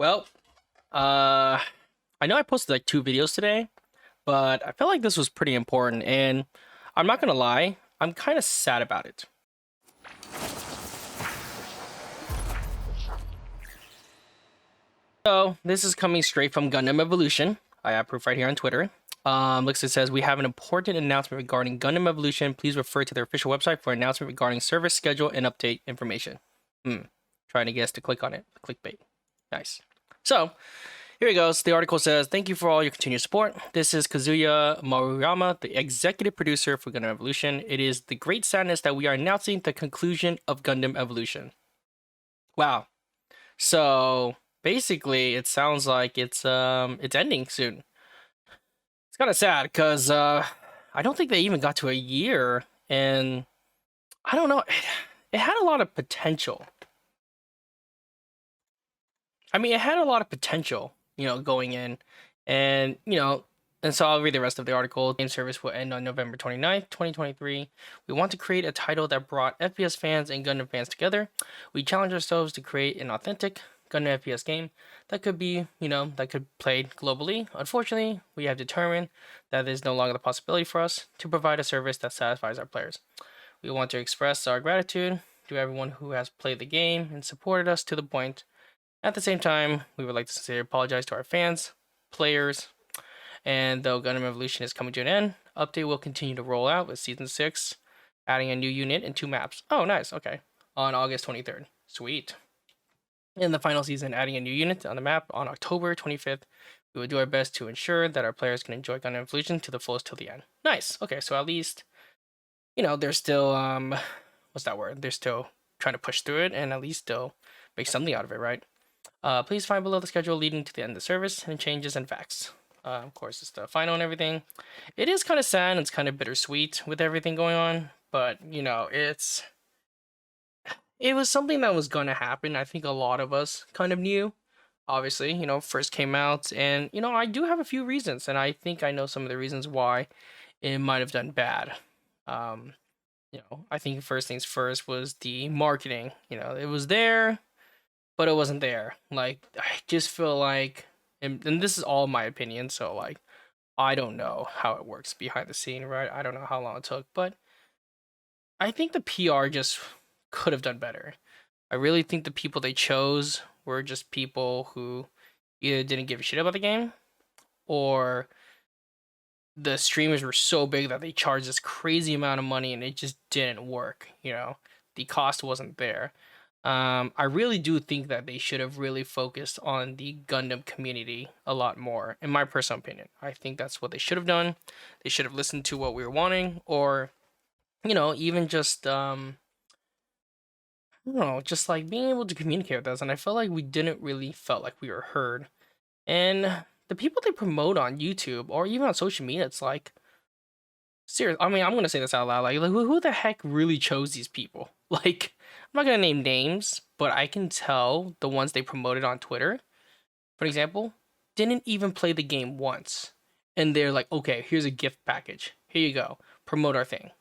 Well, I know I posted like two videos today, but I felt like this was pretty important, and I'm not gonna lie, I'm kind of sad about it. So this is coming straight from Gundam Evolution. I have proof right here on Twitter. Looks it says we have an important announcement regarding Gundam Evolution. Please refer to their official website for announcement regarding service schedule and update information. Trying to guess to click on it. Clickbait. Nice. So here he goes. The article says, "Thank you for all your continued support. This is Kazuya Maruyama, the executive producer for Gundam Evolution. It is the great sadness that we are announcing the conclusion of Gundam Evolution." Wow. So basically, it sounds like it's ending soon. It's kind of sad because I don't think they even got to a year, and I don't know. It had a lot of potential. I mean, it had a lot of potential, going in. And, and so I'll read the rest of the article. Game service will end on November 29th, 2023. We want to create a title that brought FPS fans and Gundam fans together. We challenge ourselves to create an authentic Gundam FPS game that could be, that could play globally. Unfortunately, we have determined that it is no longer the possibility for us to provide a service that satisfies our players. We want to express our gratitude to everyone who has played the game and supported us to the point. At the same time, we would like to sincerely apologize to our fans, players, and though Gundam Evolution is coming to an end, update will continue to roll out with Season 6, adding a new unit and 2 maps. Oh, nice, okay. On August 23rd. Sweet. In the final season, adding a new unit on the map on October 25th. We will do our best to ensure that our players can enjoy Gundam Evolution to the fullest till the end. Nice, okay, so at least, they're still, what's that word? They're still trying to push through it and at least still make something out of it, right? Please find below the schedule leading to the end of the service and changes and facts. Of course, it's the final and everything. It is kind of sad and it's kind of bittersweet with everything going on, but it was something that was gonna happen. I think a lot of us kind of knew. Obviously, first came out, and I do have a few reasons, and I think I know some of the reasons why it might have done bad. I think first things first was the marketing. It was there, but it wasn't there. Like, I just feel like, and this is all my opinion, so like, I don't know how it works behind the scene, right? I don't know how long it took, but I think the PR just could have done better. I really think the people they chose were just people who either didn't give a shit about the game, or the streamers were so big that they charged this crazy amount of money and it just didn't work. The cost wasn't there. I really do think that they should have really focused on the Gundam community a lot more, in my personal opinion. I think that's what they should have done. They should have listened to what we were wanting, or, even just, I don't know, just like being able to communicate with us. And I felt like we didn't really felt like we were heard. And the people they promote on YouTube or even on social media, it's like, serious. I mean, I'm gonna say this out loud. Like who the heck really chose these people? Like, I'm not gonna name names, but I can tell the ones they promoted on Twitter, for example, didn't even play the game once, and they're like, "Okay, here's a gift package. Here you go. Promote our thing."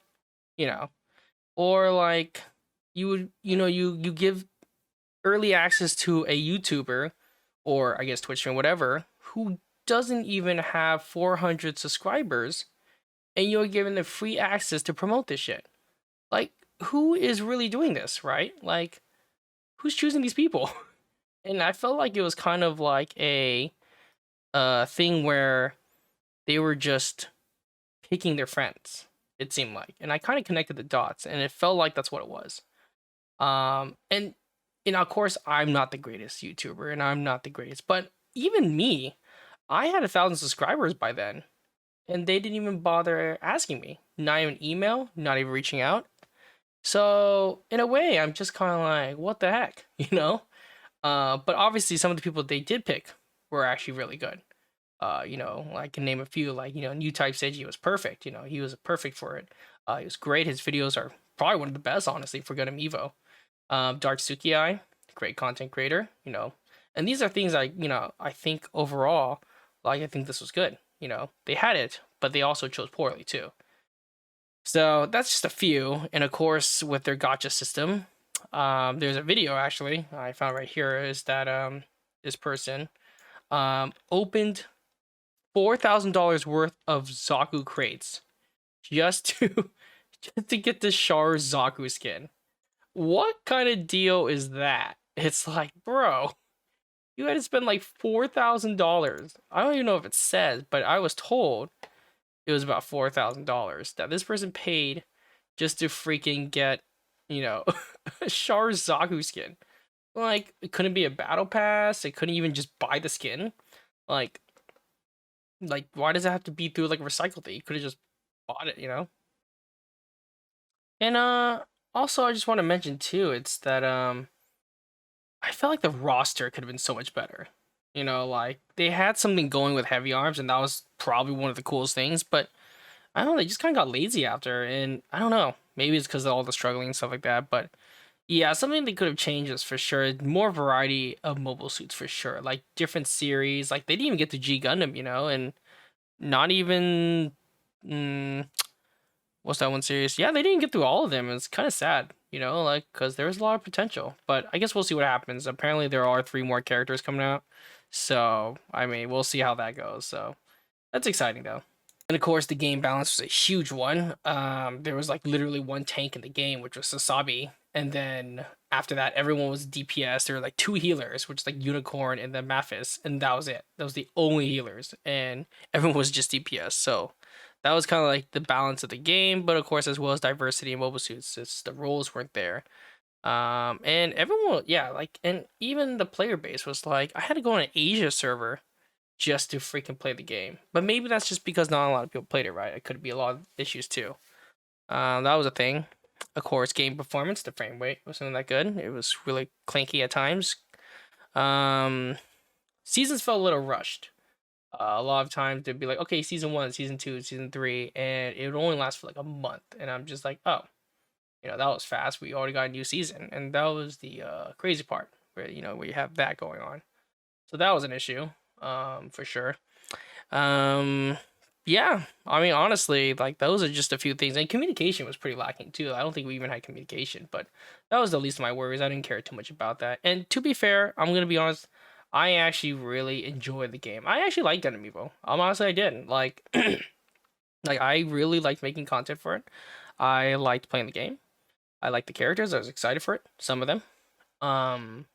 Or like, you give early access to a YouTuber, or I guess Twitch streamer, whatever, who doesn't even have 400 subscribers, and you're giving them free access to promote this shit. Like, who is really doing this, right? Like, who's choosing these people? And I felt like it was kind of like a thing where they were just picking their friends, it seemed like. And I kind of connected the dots, and it felt like that's what it was. And of course, I'm not the greatest YouTuber, and I'm not the greatest, but even me, I had 1,000 subscribers by then, and they didn't even bother asking me. Not even email, not even reaching out. So in a way, I'm just kind of like, what the heck, But obviously, some of the people they did pick were actually really good. I can name a few. Like, New Type said he was perfect. He was perfect for it. He was great. His videos are probably one of the best, honestly, for Gundam Evo. Dark Suki, great content creator. And these are things I think overall, like, I think this was good. They had it, but they also chose poorly too. So that's just a few. And of course, with their gacha system, there's a video actually I found right here, is that this person opened $4,000 worth of Zaku crates just to just to get the Char Zaku skin. What kind of deal is that? It's like, bro, you had to spend like $4,000. I don't even know if it says, but I was told it was about $4,000 that this person paid just to freaking get, you know, a Char Zaku skin. Like, it couldn't be a battle pass. It couldn't even just buy the skin. Like, why does it have to be through like a recycle thing? You could have just bought it, you know? And also I just want to mention too, it's that I felt like the roster could have been so much better. You know, like they had something going with heavy arms, and that was probably one of the coolest things. But I don't know, they just kind of got lazy after, and I don't know. Maybe it's because of all the struggling and stuff like that. But yeah, something they could have changed is for sure more variety of mobile suits for sure, like different series. Like they didn't even get to G Gundam, you know, and not even what's that one series? Yeah, they didn't get through all of them. It's kind of sad, you know, like because there's a lot of potential. But I guess we'll see what happens. Apparently, there are 3 more characters coming out, so I mean, we'll see how that goes. So that's exciting though. And of course, the game balance was a huge one. There was like literally one tank in the game, which was Sasabi, and then after that, everyone was DPS. There were like 2 healers, which is like Unicorn and then Maphis, and that was it. That was the only healers, and everyone was just DPS. So that was kind of like the balance of the game, but of course, as well as diversity in mobile suits, it's the roles weren't there. And everyone, yeah, like, and even the player base was like, I had to go on an Asia server just to freaking play the game. But maybe that's just because not a lot of people played it, right? It could be a lot of issues too. That was a thing. Of course, game performance, the frame rate wasn't that good. It was really clanky at times. Um, Seasons felt a little rushed. A lot of times they'd be like, okay, season 1, season 2, season 3, and it would only last for like a month. And I'm just like, oh, you know, that was fast. We already got a new season. And that was the crazy part where, you know, where you have that going on. So that was an issue, for sure. Um, yeah, I mean, honestly, like those are just a few things. And communication was pretty lacking too. I don't think we even had communication, but that was the least of my worries. I didn't care too much about that. And to be fair, I'm gonna be honest, I actually really enjoyed the game. I actually liked Gundam Evo. Honestly, I did. Like, like I really liked making content for it. I liked playing the game. I liked the characters. I was excited for it. Some of them. Um,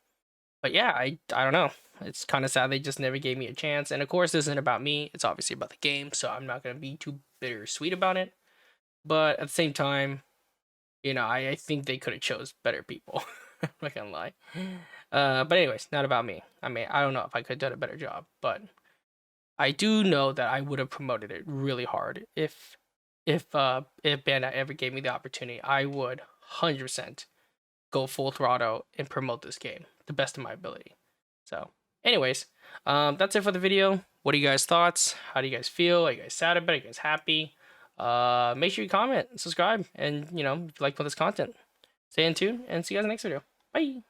but yeah, I don't know. It's kind of sad they just never gave me a chance. And of course, this isn't about me. It's obviously about the game, so I'm not gonna be too bittersweet about it. But at the same time, you know, I think they could have chose better people. I'm not gonna lie. But anyways, not about me. I mean, I don't know if I could have done a better job, but I do know that I would have promoted it really hard if Bandai ever gave me the opportunity. I would 100% go full throttle and promote this game the best of my ability. So, anyways, that's it for the video. What are you guys' thoughts? How do you guys feel? Are you guys sad about it? Are you guys happy? Make sure you comment, subscribe, and you know, if you like this content. Stay in tune and see you guys in the next video. Bye.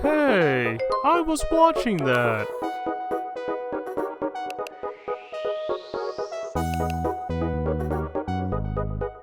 Hey, I was watching that.